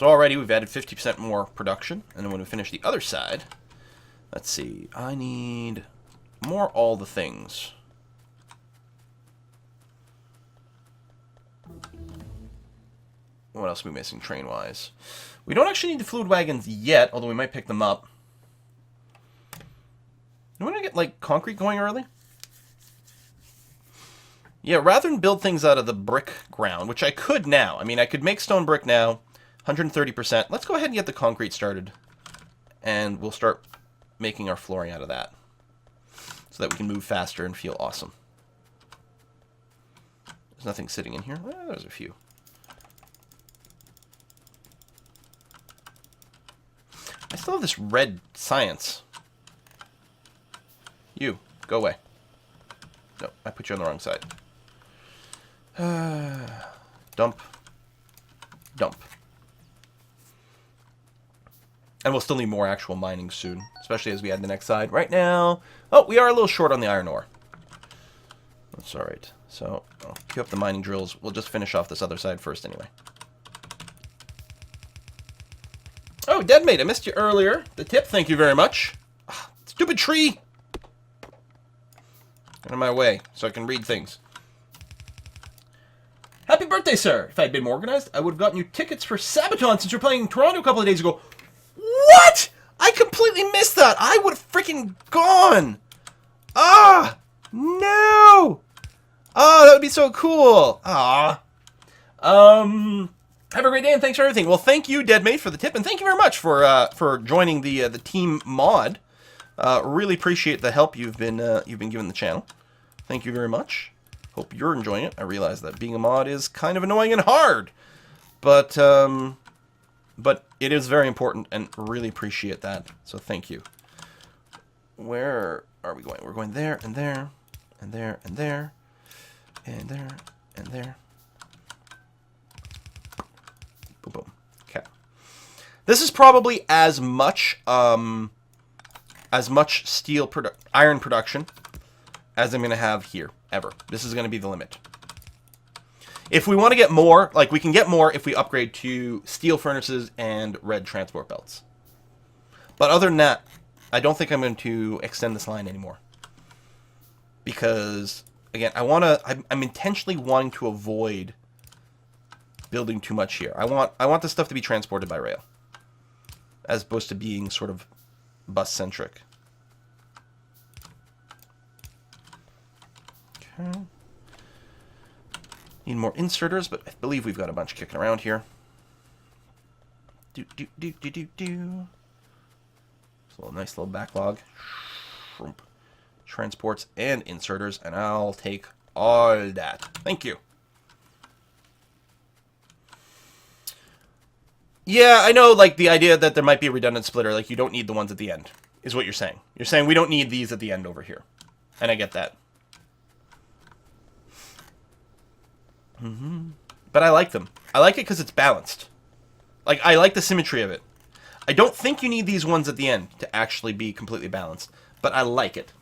So already we've added 50% more production. And then when we finish the other side, let's see. I need more all the things. What else are we missing train-wise? We don't actually need the fluid wagons yet, although we might pick them up. Do we want to get, like, concrete going early? Yeah, rather than build things out of the brick ground, which I could now. I mean, I could make stone brick now, 130%. Let's go ahead and get the concrete started. And we'll start making our flooring out of that. So that we can move faster and feel awesome. There's nothing sitting in here. Well, there's a few. I still have this red science. You, go away. No, I put you on the wrong side. Dump. Dump. And we'll still need more actual mining soon, especially as we add the next side. Right now, oh, we are a little short on the iron ore. That's alright. So, I'll queue up the mining drills. We'll just finish off this other side first anyway. Oh, Deadmate, I missed you earlier. The tip, thank you very much. Stupid tree! Get out of my way, so I can read things. Happy birthday, sir! If I had been more organized, I would have gotten you tickets for Sabaton since you're playing in Toronto a couple of days ago. What?! I completely missed that! I would have freaking gone! Ah! No! Oh, that would be so cool! Ah. Have a great day and thanks for everything. Well, thank you, Deadmate, for the tip, and thank you very much for joining the team mod. Really appreciate the help you've been giving the channel. Thank you very much. Hope you're enjoying it. I realize that being a mod is kind of annoying and hard, but it is very important, and really appreciate that. So thank you. Where are we going? We're going there and there and there and there and there and there. Boom, boom. Okay. This is probably as much iron production as I'm going to have here, ever. This is going to be the limit. If we want to get more, like, we can get more if we upgrade to steel furnaces and red transport belts. But other than that, I don't think I'm going to extend this line anymore. Because, again, I'm intentionally wanting to avoid building too much here. I want this stuff to be transported by rail, as opposed to being sort of bus-centric. Okay. Need more inserters, but I believe we've got a bunch kicking around here. So a nice little backlog. Shroomp. Transports and inserters, and I'll take all that. Thank you. Yeah, I know, like, the idea that there might be a redundant splitter, like, you don't need the ones at the end, is what you're saying. You're saying we don't need these at the end over here. And I get that. But I like them. I like it because it's balanced. Like, I like the symmetry of it. I don't think you need these ones at the end to actually be completely balanced, but I like it.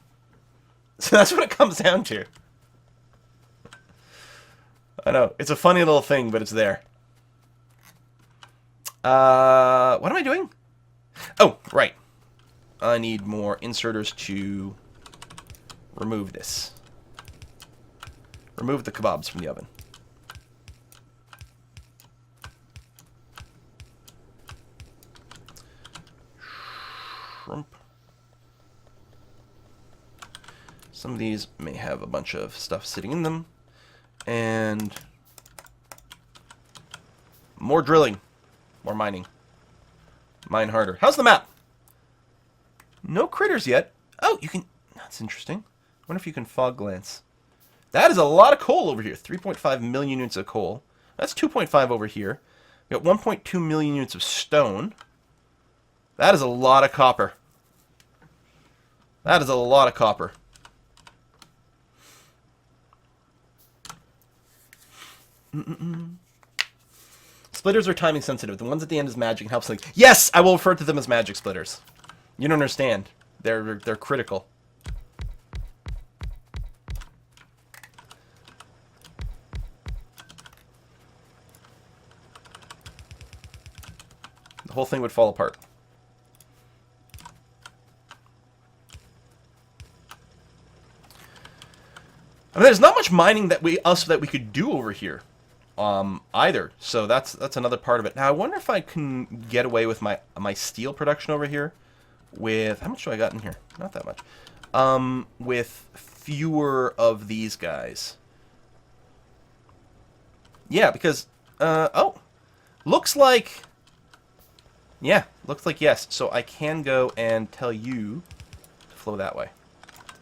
So that's what it comes down to. I know, it's a funny little thing, but it's there. What am I doing? Oh, right. I need more inserters to remove this. Remove the kebabs from the oven. Shrimp. Some of these may have a bunch of stuff sitting in them. And more drilling. More mining. Mine harder. How's the map? No critters yet. Oh, you can... That's interesting. I wonder if you can fog glance. That is a lot of coal over here. 3.5 million units of coal. That's 2.5 over here. We got 1.2 million units of stone. That is a lot of copper. That is a lot of copper. Splitters are timing sensitive. The ones at the end is magic and helps like... Yes! I will refer to them as magic splitters. You don't understand. They're critical. whole thing would fall apart. I mean, there's not much mining that we could do over here, either. So that's another part of it. Now I wonder if I can get away with my steel production over here. With how much do I got in here? Not that much. With fewer of these guys. Yeah, because oh, looks like yes. So I can go and tell you to flow that way.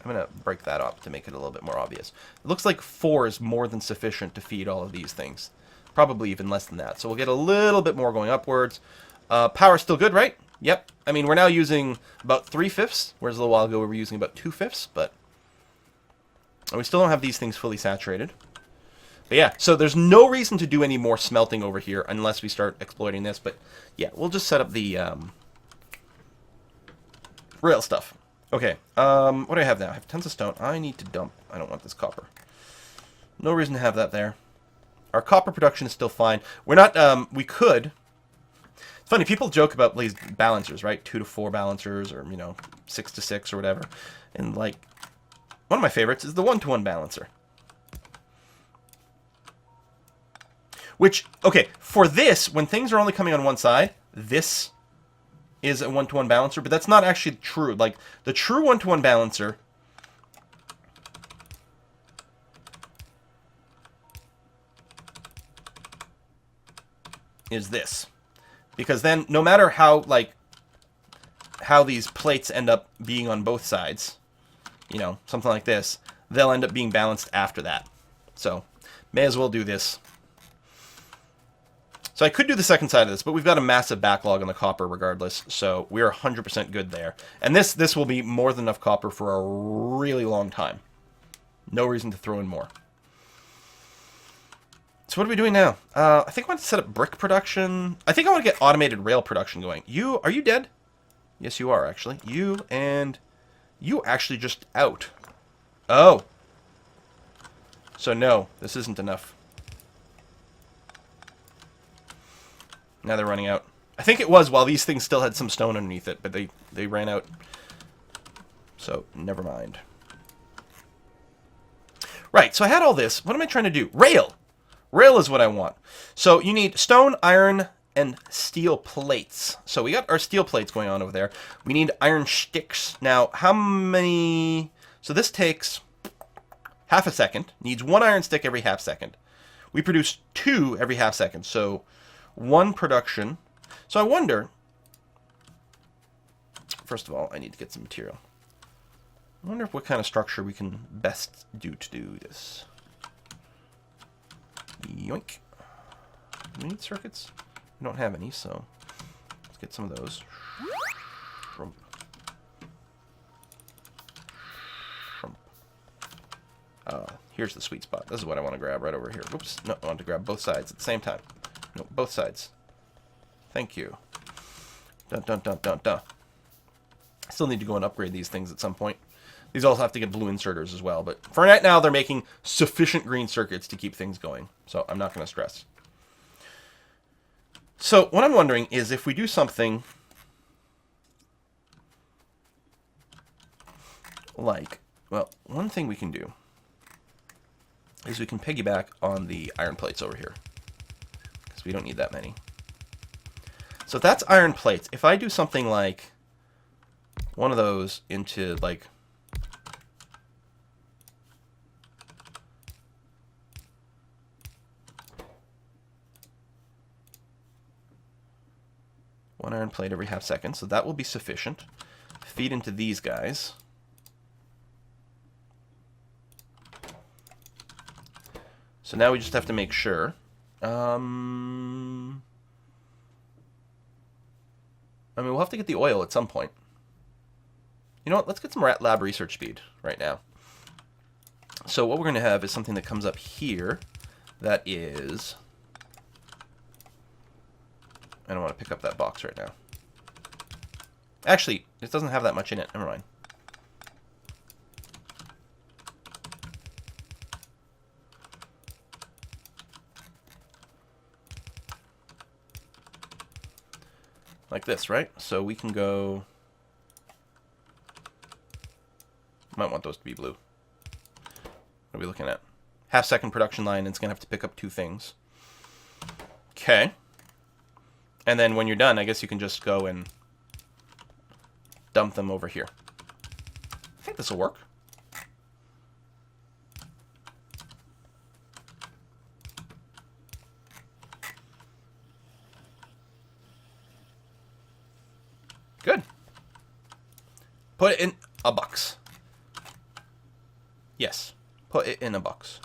I'm going to break that up to make it a little bit more obvious. It looks like 4 is more than sufficient to feed all of these things. Probably even less than that. So we'll get a little bit more going upwards. Power's still good, right? Yep. I mean, we're now using about 3/5, whereas a little while ago we were using about 2/5, but we still don't have these things fully saturated. But yeah, so there's no reason to do any more smelting over here unless we start exploiting this. But yeah, we'll just set up the rail stuff. Okay, what do I have now? I have tons of stone. I need to dump. I don't want this copper. No reason to have that there. Our copper production is still fine. We're not, we could. It's funny, people joke about these balancers, right? 2 to 4 balancers, or, 6 to 6 or whatever. And, like, one of my favorites is the 1-to-1 balancer. Which, okay, for this, when things are only coming on one side, this is a 1-to-1 balancer, but that's not actually true. Like, the true 1-to-1 balancer is this. Because then, no matter how these plates end up being on both sides, something like this, they'll end up being balanced after that. So, may as well do this. So I could do the second side of this, but we've got a massive backlog on the copper regardless, so we're 100% good there. And this will be more than enough copper for a really long time. No reason to throw in more. So what are we doing now? I think I want to set up brick production. I think I want to get automated rail production going. Are you dead? Yes, you are, actually. You actually just out. Oh. So no, this isn't enough. Now they're running out. I think it was while these things still had some stone underneath it, but they ran out. So, never mind. Right, so I had all this. What am I trying to do? Rail! Rail is what I want. So, you need stone, iron, and steel plates. So, we got our steel plates going on over there. We need iron sticks. Now, how many... So, this takes half a second. Needs 1 iron stick every half second. We produce 2 every half second. So... 1 production. So I wonder, first of all, I need to get some material. I wonder what kind of structure we can best do to do this. Yoink. Do we need circuits? We don't have any, so let's get some of those. Shrimp. Shrimp. Here's the sweet spot. This is what I want to grab right over here. Whoops. No, I want to grab both sides at the same time. No, both sides. Thank you. Dun dun dun dun dun. I still need to go and upgrade these things at some point. These also have to get blue inserters as well, but for right now they're making sufficient green circuits to keep things going, so I'm not going to stress. So what I'm wondering is if we do something like, well, one thing we can do is we can piggyback on the iron plates over here. We don't need that many. So if that's iron plates, if I do something like one of those into like one iron plate every half second, so that will be sufficient. Feed into these guys. So now we just have to make sure. I mean, we'll have to get the oil at some point. You know what? Let's get some lab research speed right now. So what we're going to have is something that comes up here that is... I don't want to pick up that box right now. Actually, it doesn't have that much in it. Never mind. like this, right? So we can go... Might want those to be blue. What are we looking at? Half-second production line, and it's going to have to pick up 2 things. Okay. And then when you're done, I guess you can just go and dump them over here. I think this will work. Good. Put it in a box. Yes. Put it in a box.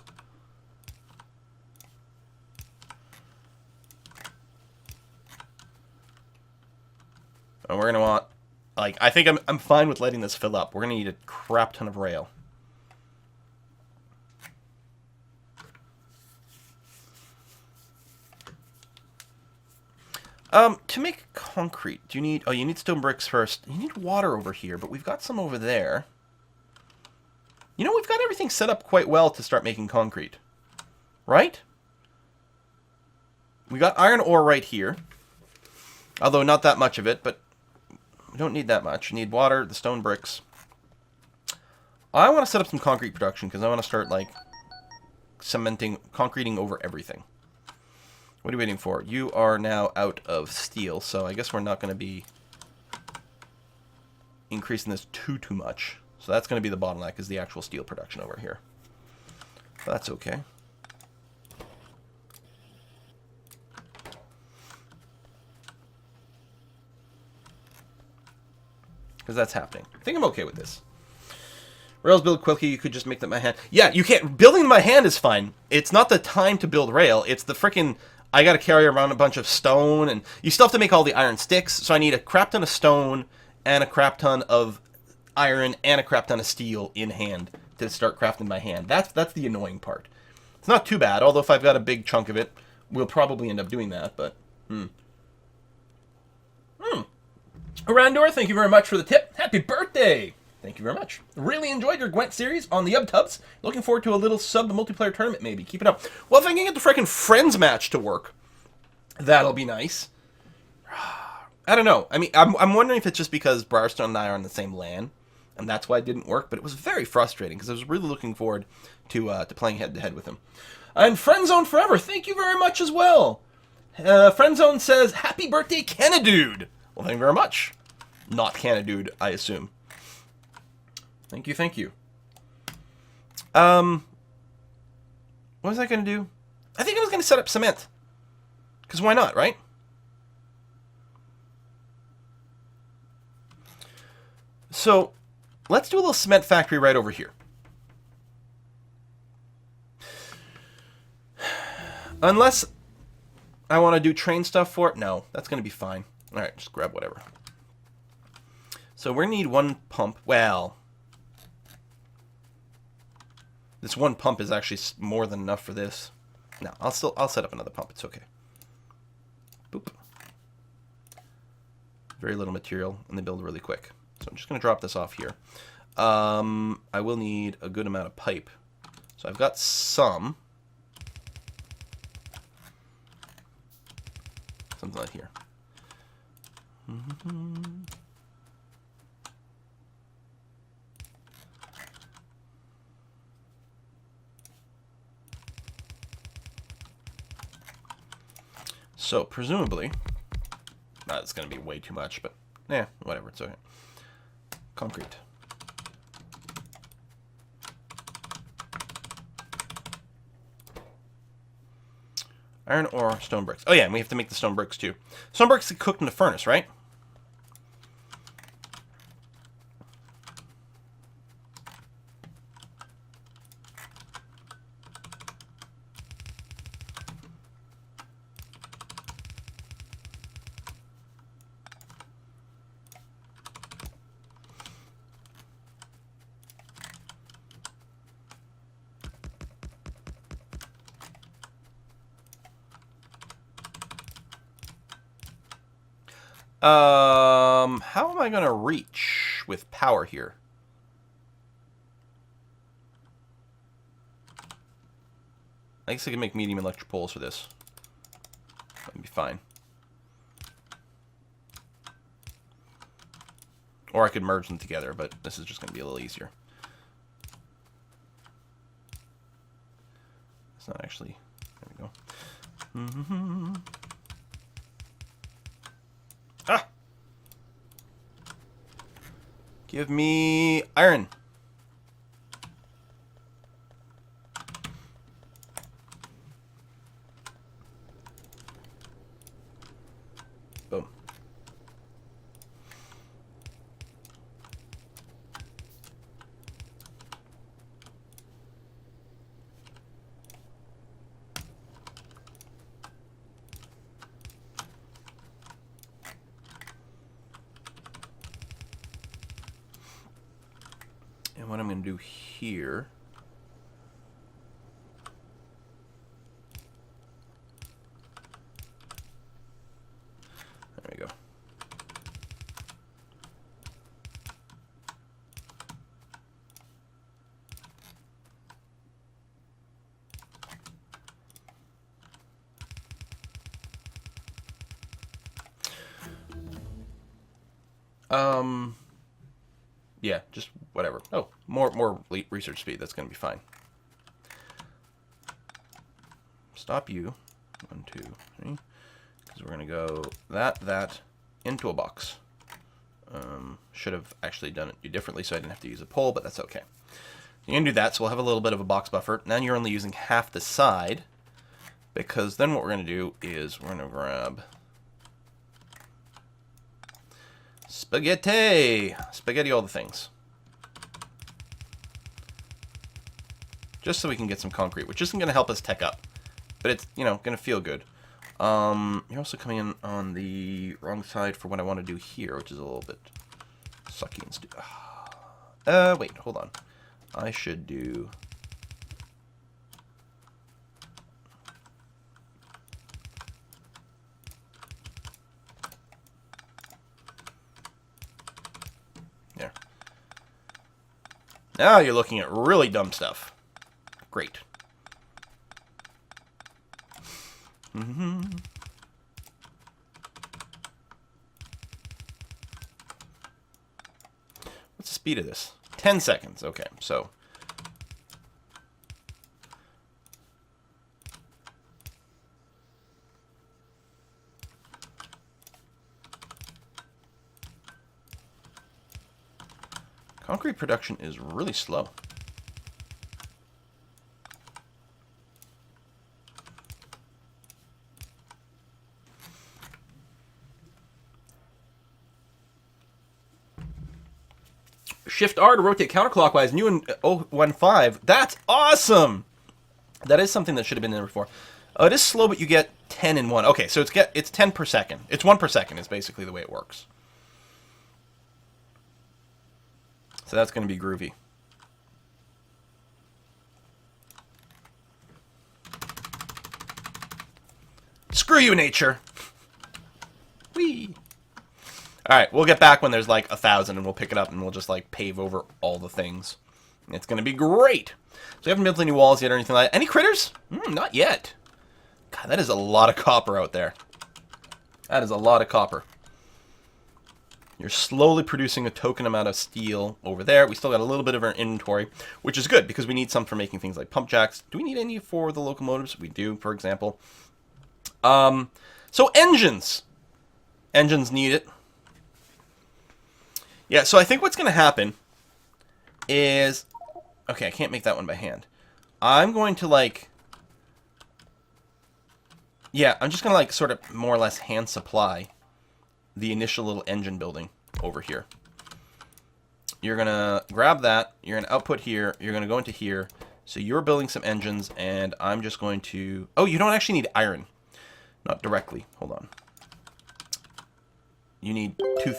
And we're going to want, like, I think I'm fine with letting this fill up. We're going to need a crap ton of rail. To make concrete, do you need... Oh, you need stone bricks first. You need water over here, but we've got some over there. You know, we've got everything set up quite well to start making concrete. Right? We got iron ore right here. Although not that much of it, but we don't need that much. You need water, the stone bricks. I want to set up some concrete production because I want to start, like, concreting over everything. What are you waiting for? You are now out of steel, so I guess we're not going to be increasing this too much. So that's going to be the bottleneck, is the actual steel production over here. But that's okay. Because that's happening. I think I'm okay with this. Rails build quickly, you could just make them by hand. Yeah, you can't. Building by hand is fine. It's not the time to build rail. It's the frickin'... I got to carry around a bunch of stone, and you still have to make all the iron sticks, so I need a crap ton of stone and a crap ton of iron and a crap ton of steel in hand to start crafting by hand. That's the annoying part. It's not too bad, although if I've got a big chunk of it, we'll probably end up doing that, but... Arandor, thank you very much for the tip. Happy birthday! Thank you very much. Really enjoyed your Gwent series on the UbTubs. Looking forward to a little sub multiplayer tournament, maybe. Keep it up. Well, if I can get the frickin' Friends match to work, that'll be nice. I don't know. I mean, I'm wondering if it's just because Briarstone and I are on the same LAN, and that's why it didn't work, but it was very frustrating, because I was really looking forward to playing head-to-head with him. And Friendzone Forever, thank you very much as well. Friendzone says, happy birthday, Canadude! Well, thank you very much. Not Canadude, I assume. Thank you, thank you. What was I going to do? I think I was going to set up cement. Because why not, right? So, let's do a little cement factory right over here. Unless I want to do train stuff for it. No, that's going to be fine. Alright, just grab whatever. So we're going to need one pump. Well... This one pump is actually more than enough for this. No, I'll set up another pump. It's okay. Boop. Very little material, and they build really quick. So I'm just going to drop this off here. I will need a good amount of pipe. So I've got some. Something like here. So, presumably, that's going to be way too much, but, yeah, whatever, it's okay. Concrete. Iron ore, stone bricks. Oh, yeah, and we have to make the stone bricks, too. Stone bricks get cooked in the furnace, right? How am I going to reach with power here? I guess I can make medium electric poles for this. That'd be fine. Or I could merge them together, but this is just going to be a little easier. It's not actually... There we go. Ah! Give me iron. Boom. And what I'm going to do here... There we go. Yeah, just whatever. Oh, more research speed. That's going to be fine. Stop you. 1, 2, 3. Because we're going to go that, into a box. Should have actually done it differently so I didn't have to use a pole, but that's okay. You're going to do that, so we'll have a little bit of a box buffer. Now you're only using half the side, because then what we're going to do is we're going to grab... Spaghetti! Spaghetti all the things. Just so we can get some concrete, which isn't going to help us tech up. But it's, you know, going to feel good. You're also coming in on the wrong side for what I want to do here, which is a little bit sucky and stupid. Wait, hold on. I should do... There. Now you're looking at really dumb stuff. Great. What's the speed of this? 10 seconds. Okay, so... Concrete production is really slow. Shift R to rotate counterclockwise. New in 015. That's awesome! That is something that should have been there before. It is slow, but you get 10 in 1. Okay, so it's 10 per second. It's 1 per second is basically the way it works. So that's going to be groovy. Screw you, nature! Whee! Alright, we'll get back when there's like 1,000 and we'll pick it up and we'll just like pave over all the things. It's going to be great! So we haven't built any walls yet or anything like that. Any critters? Not yet. God, that is a lot of copper out there. That is a lot of copper. You're slowly producing a token amount of steel over there. We still got a little bit of our inventory, which is good because we need some for making things like pump jacks. Do we need any for the locomotives? We do, for example. So engines. Engines need it. Yeah, so I think what's going to happen is... Okay, I can't make that one by hand. I'm going to, like... Yeah, I'm just going to, like, sort of more or less hand supply the initial little engine building over here. You're going to grab that. You're going to output here. You're going to go into here. So you're building some engines, and I'm just going to... Oh, you don't actually need iron. Not directly. Hold on. You need two...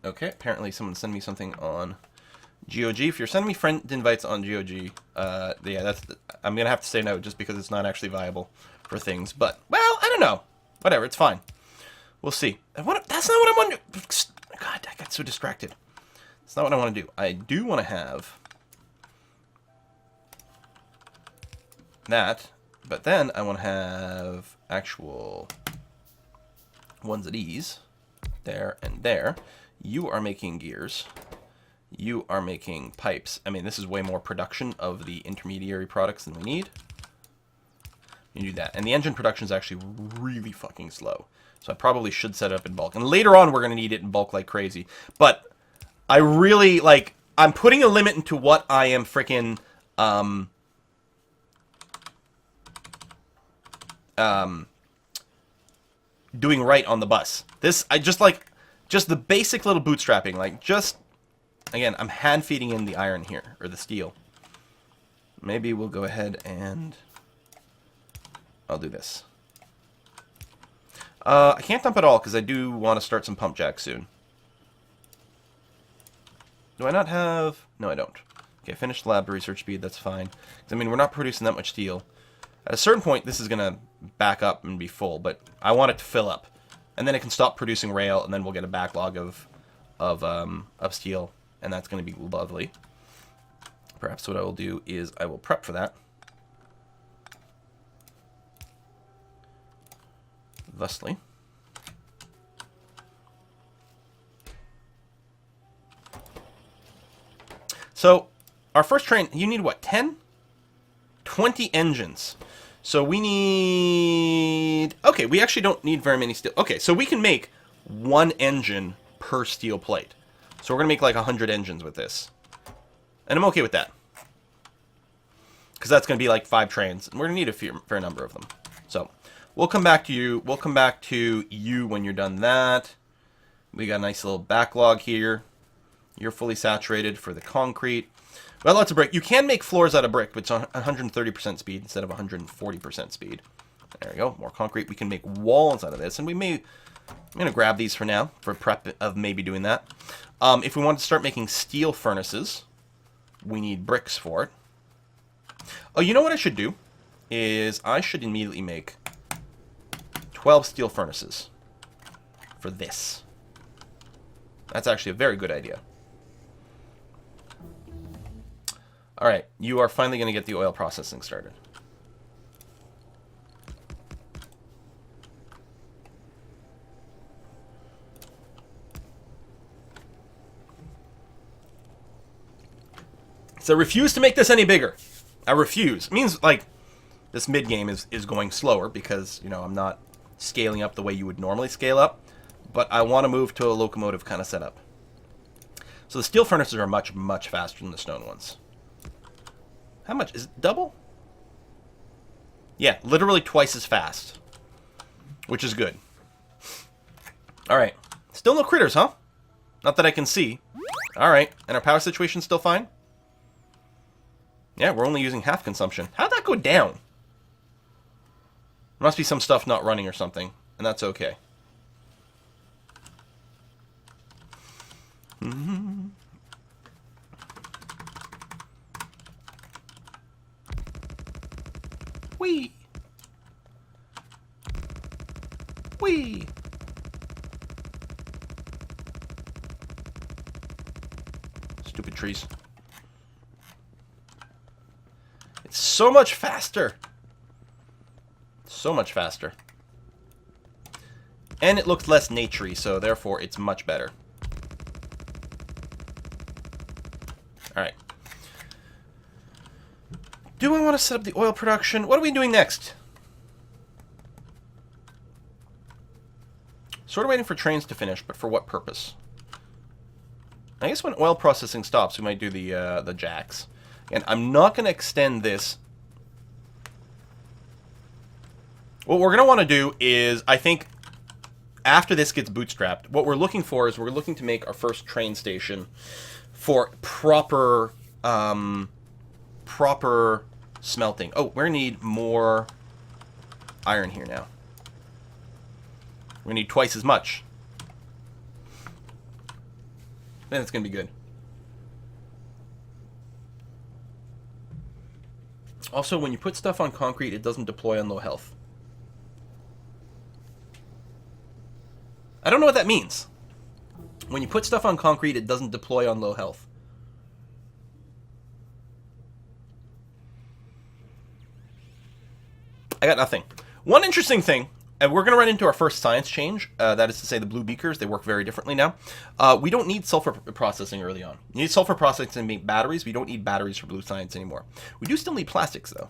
Okay, apparently someone sent me something on GOG. If you're sending me friend invites on GOG, yeah, that's... I'm going to have to say no just because it's not actually viable for things. But, well, I don't know. Whatever, it's fine. We'll see. That's not what I want to do. God, I got so distracted. That's not what I want to do. I do want to have that, but then I want to have actual ones of these. there, and there. You are making gears. You are making pipes. I mean, this is way more production of the intermediary products than we need. You do that. And the engine production is actually really fucking slow. So I probably should set it up in bulk. And later on, we're going to need it in bulk like crazy. But I really, like, I'm putting a limit into what I am freaking, doing right on the bus. This, I just like, just the basic little bootstrapping. Like, just, again, I'm hand feeding in the iron here, or the steel. Maybe we'll go ahead and I'll do this. I can't dump it all because I do want to start some pump jacks soon. Do I not have... No, I don't. Okay, finished lab research speed, that's fine. I mean, we're not producing that much steel. At a certain point, this is going to back up and be full, but I want it to fill up. And then it can stop producing rail, and then we'll get a backlog of steel, and that's going to be lovely. Perhaps what I will do is I will prep for that. Thusly. So, our first train, you need what, 10? 20 engines. So we need... Okay, we actually don't need very many steel. Okay, so we can make one engine per steel plate. So we're going to make like 100 engines with this. And I'm okay with that. Because that's going to be like 5 trains. And we're going to need a fair number of them. So, we'll come back to you. We'll come back to you when you're done that. We got a nice little backlog here. You're fully saturated for the concrete. Well, lots of brick. You can make floors out of brick, but it's 130% speed instead of 140% speed. There we go. More concrete. We can make walls out of this. And we may... I'm going to grab these for now, for prep of maybe doing that. If we want to start making steel furnaces, we need bricks for it. Oh, you know what I should do? Is I should immediately make 12 steel furnaces for this. That's actually a very good idea. Alright, you are finally going to get the oil processing started. So I refuse to make this any bigger. I refuse. It means, like, this mid-game is going slower because, you know, I'm not scaling up the way you would normally scale up. But I want to move to a locomotive kind of setup. So the steel furnaces are much, much faster than the stone ones. How much? Is it double? Yeah, literally twice as fast. Which is good. Alright. Still no critters, huh? Not that I can see. Alright. And our power situation's still fine? Yeah, we're only using half consumption. How'd that go down? There must be some stuff not running or something. And that's okay. Mm-hmm. Whee! Whee! Stupid trees. It's so much faster! So much faster. And it looks less naturey, so therefore it's much better. Alright. Do I want to set up the oil production? What are we doing next? Sort of waiting for trains to finish, but for what purpose? I guess when oil processing stops, we might do the jacks. And I'm not going to extend this. What we're going to want to do is, I think, after this gets bootstrapped, what we're looking for is we're looking to make our first train station for proper smelting. Oh, we're going to need more iron here now. We're going to need twice as much. Then it's going to be good. Also, when you put stuff on concrete, it doesn't deploy on low health. I don't know what that means. When you put stuff on concrete, it doesn't deploy on low health. I got nothing. One interesting thing And we're going to run into our first science change. That is to say, the blue beakers, they work very differently now. We don't need sulfur processing early on. You need sulfur processing to make batteries. We don't need batteries for blue science anymore. We do still need plastics, though.